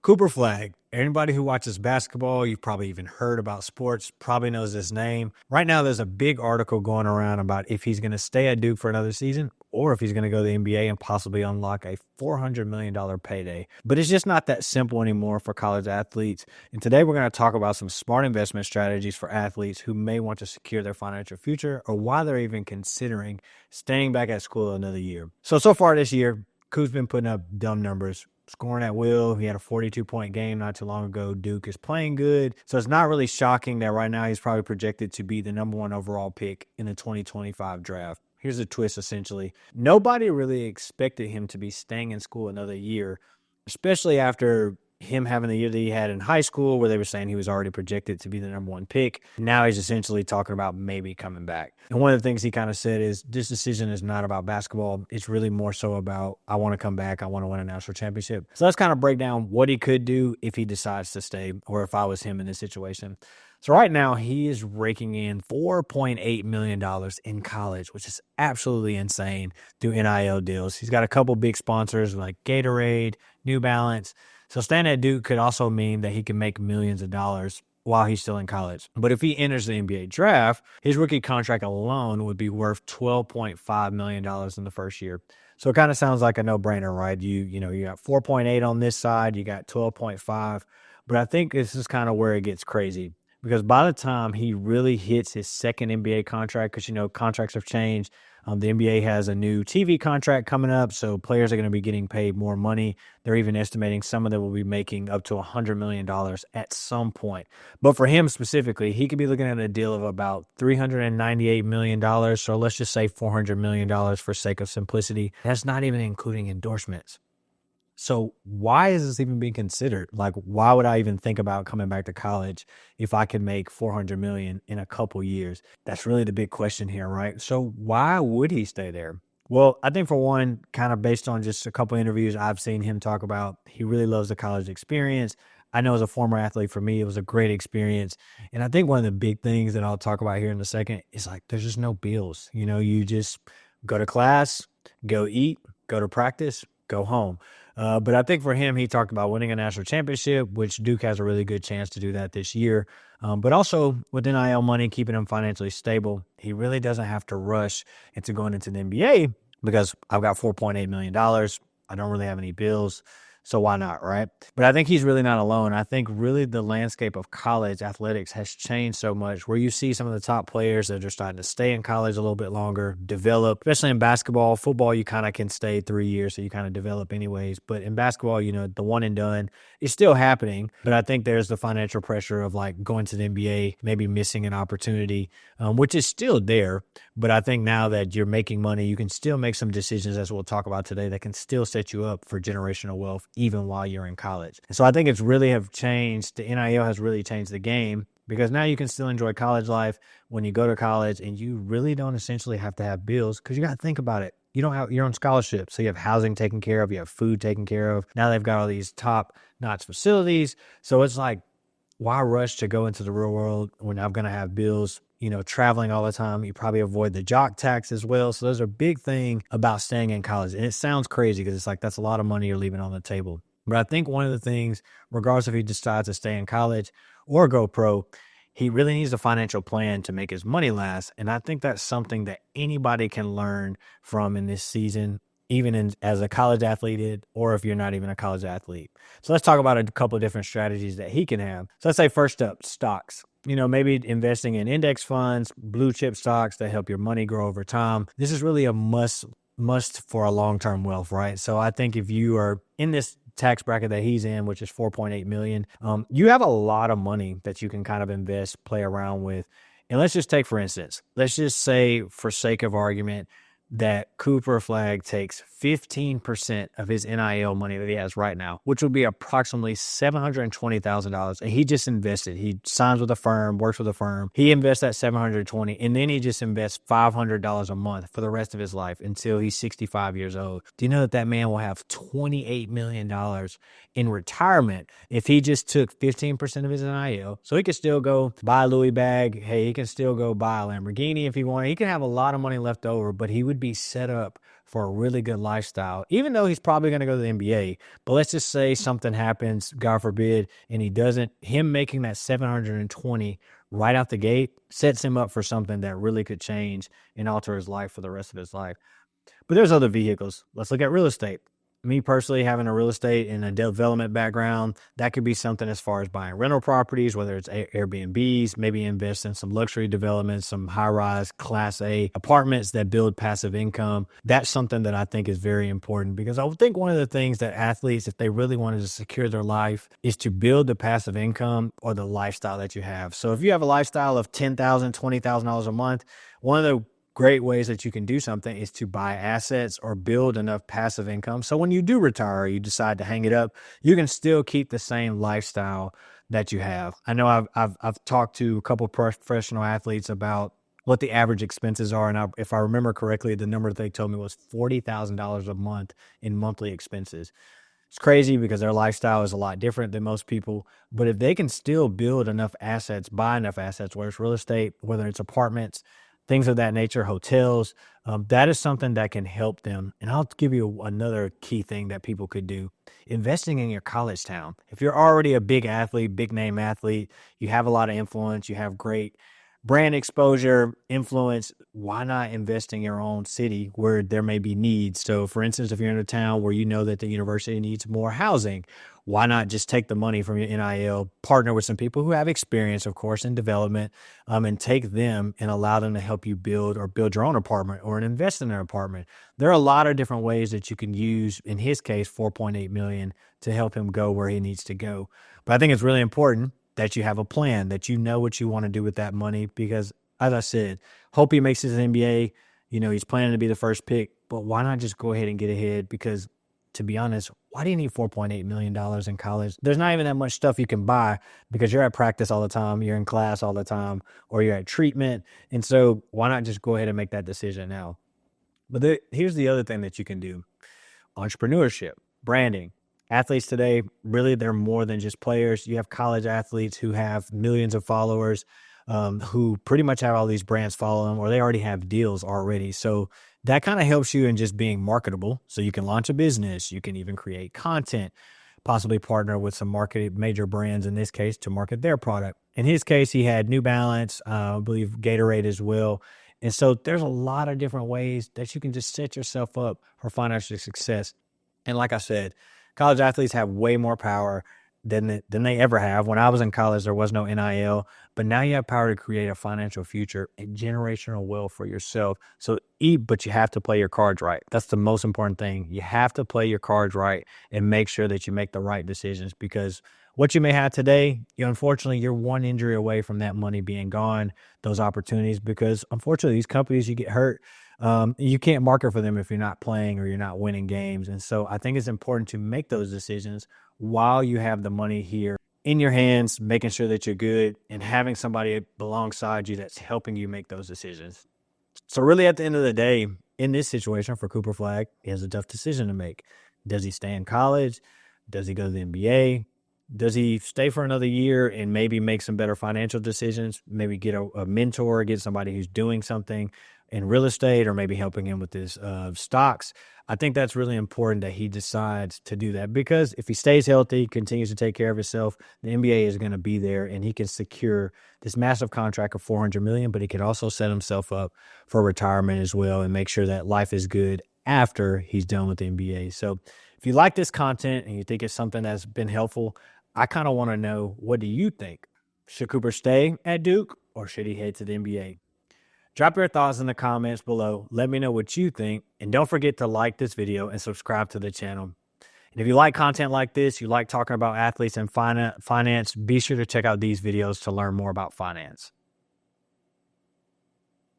Cooper Flagg. Anybody who watches basketball, you've probably even heard about sports, probably knows his name. Right now, there's a big article going around about if he's going to stay at Duke for another season or if he's going to go to the NBA and possibly unlock a $400 million payday. But it's just not that simple anymore for college athletes. And today, we're going to talk about some smart investment strategies for athletes who may want to secure their financial future or why they're even considering staying back at school another year. So far this year, Coop's been putting up dumb numbers. Scoring at will. He had a 42-point game not too long ago. Duke is playing good. So it's not really shocking that right now he's probably projected to be the number one overall pick in the 2025 draft. Here's a twist, essentially. Nobody really expected him to be staying in school another year, especially after him having the year that he had in high school where they were saying he was already projected to be the number one pick. Now he's essentially talking about maybe coming back. And one of the things he kind of said is this decision is not about basketball. It's really more so about I want to come back. I want to win a national championship. So let's kind of break down what he could do if he decides to stay or if I was him in this situation. So right now he is raking in $4.8 million in college, which is absolutely insane through NIL deals. He's got a couple big sponsors like Gatorade, New Balance. So staying at Duke could also mean that he can make millions of dollars while he's still in college. But if he enters the NBA draft, his rookie contract alone would be worth $12.5 million in the first year. So it kind of sounds like a no-brainer, right? You got 4.8 on this side, you got 12.5. But I think this is kind of where it gets crazy. Because by the time he really hits his second NBA contract, because, contracts have changed. The NBA has a new TV contract coming up, so players are going to be getting paid more money. They're even estimating some of them will be making up to $100 million at some point. But for him specifically, he could be looking at a deal of about $398 million, so let's just say $400 million for sake of simplicity. That's not even including endorsements. So why is this even being considered? Like, why would I even think about coming back to college if I could make $400 million in a couple years? That's really the big question here, right? So why would he stay there? Well, I think for one, kind of based on just a couple interviews I've seen him talk about, he really loves the college experience. I know as a former athlete, for me, it was a great experience. And I think one of the big things that I'll talk about here in a second is like, there's just no bills. You just go to class, go eat, go to practice, go home. But I think for him, he talked about winning a national championship, which Duke has a really good chance to do that this year. But also with NIL money, keeping him financially stable, he really doesn't have to rush into going into the NBA because I've got $4.8 million. I don't really have any bills. So why not, right? But I think he's really not alone. I think really the landscape of college athletics has changed so much where you see some of the top players that are starting to stay in college a little bit longer, develop, especially in basketball. Football, you kind of can stay 3 years, so you kind of develop anyways. But in basketball, the one and done is still happening. But I think there's the financial pressure of like going to the NBA, maybe missing an opportunity, which is still there. But I think now that you're making money, you can still make some decisions, as we'll talk about today, that can still set you up for generational wealth even while you're in college. And so I think it's really have changed. The NIL has really changed the game because now you can still enjoy college life when you go to college and you really don't essentially have to have bills because you got to think about it. You don't have your own scholarship. So you have housing taken care of. You have food taken care of. Now they've got all these top-notch facilities. So it's like, why rush to go into the real world when I'm going to have bills? Traveling all the time, you probably avoid the jock tax as well. So there's a big thing about staying in college. And it sounds crazy because it's like that's a lot of money you're leaving on the table. But I think one of the things, regardless if he decides to stay in college or go pro, he really needs a financial plan to make his money last. And I think that's something that anybody can learn from in this season, even as a college athlete or if you're not even a college athlete. So let's talk about a couple of different strategies that he can have. So let's say first up, stocks. Maybe investing in index funds, blue chip stocks that help your money grow over time. This is really a must for a long-term wealth, right? So I think if you are in this tax bracket that he's in, which is 4.8 million, you have a lot of money that you can kind of invest, play around with. And let's just take, for instance, let's just say for sake of argument, that Cooper Flagg takes 15% of his NIL money that he has right now, which would be approximately $720,000. And he just invested. He signs with a firm, works with a firm. He invests that $720, and then he just invests $500 a month for the rest of his life until he's 65 years old. Do you know that man will have $28 million in retirement if he just took 15% of his NIL? So he could still go buy a Louis bag. Hey, he can still go buy a Lamborghini if he wanted. He can have a lot of money left over, but he would would be set up for a really good lifestyle, even though he's probably going to go to the NBA. But let's just say something happens, God forbid, and he doesn't. Him making that 720 right out the gate sets him up for something that really could change and alter his life for the rest of his life. But there's other vehicles. Let's look at real estate. Me personally, having a real estate and a development background, that could be something as far as buying rental properties, whether it's Airbnbs, maybe invest in some luxury developments, some high-rise Class A apartments that build passive income. That's something that I think is very important, because I would think one of the things that athletes, if they really wanted to secure their life, is to build the passive income or the lifestyle that you have. So if you have a lifestyle of $10,000, $20,000 a month, one of the great ways that you can do something is to buy assets or build enough passive income. So when you do retire, or you decide to hang it up, you can still keep the same lifestyle that you have. I know I've talked to a couple of professional athletes about what the average expenses are. And if I remember correctly, the number they told me was $40,000 a month in monthly expenses. It's crazy because their lifestyle is a lot different than most people. But if they can still build enough assets, buy enough assets, whether it's real estate, whether it's apartments, things of that nature, hotels, that is something that can help them. And I'll give you another key thing that people could do: investing in your college town. If you're already a big athlete, big name athlete, you have a lot of influence, you have great brand exposure, influence, why not invest in your own city where there may be needs? So for instance, if you're in a town where you know that the university needs more housing, why not just take the money from your NIL, partner with some people who have experience, of course, in development, and take them and allow them to help you build your own apartment or invest in an apartment. There are a lot of different ways that you can use, in his case, $4.8 million to help him go where he needs to go. But I think it's really important that you have a plan, that you know what you want to do with that money, because as I said, hope he makes his NBA. He's planning to be the first pick, but why not just go ahead and get ahead? Because to be honest, why do you need $4.8 million in college? There's not even that much stuff you can buy because you're at practice all the time, you're in class all the time, or you're at treatment. And so why not just go ahead and make that decision now? But here's the other thing that you can do: entrepreneurship, branding. Athletes today, really, they're more than just players. You have college athletes who have millions of followers, who pretty much have all these brands follow them, or they already have deals already. So that kind of helps you in just being marketable. So you can launch a business, you can even create content, possibly partner with some major brands, in this case, to market their product. In his case, he had New Balance, I believe Gatorade as well. And so there's a lot of different ways that you can just set yourself up for financial success. And like I said, college athletes have way more power than they ever have. When I was in college, there was no NIL, but now you have power to create a financial future and generational wealth for yourself. But you have to play your cards right. That's the most important thing. You have to play your cards right and make sure that you make the right decisions, because what you may have today, unfortunately, you're one injury away from that money being gone, those opportunities, because unfortunately, these companies, you get hurt. You can't market for them if you're not playing or you're not winning games. And so I think it's important to make those decisions while you have the money here in your hands, making sure that you're good and having somebody alongside you that's helping you make those decisions. So really, at the end of the day, in this situation for Cooper Flagg, he has a tough decision to make. Does he stay in college? Does he go to the NBA? Does he stay for another year and maybe make some better financial decisions? Maybe get a mentor, get somebody who's doing something in real estate, or maybe helping him with his stocks. I think that's really important that he decides to do that, because if he stays healthy, continues to take care of himself, the NBA is going to be there and he can secure this massive contract of $400 million, but he can also set himself up for retirement as well and make sure that life is good after he's done with the NBA. So if you like this content and you think it's something that's been helpful, I kind of want to know, what do you think? Should Cooper stay at Duke or should he head to the NBA? Drop your thoughts in the comments below. Let me know what you think. And don't forget to like this video and subscribe to the channel. And if you like content like this, you like talking about athletes and finance, be sure to check out these videos to learn more about finance.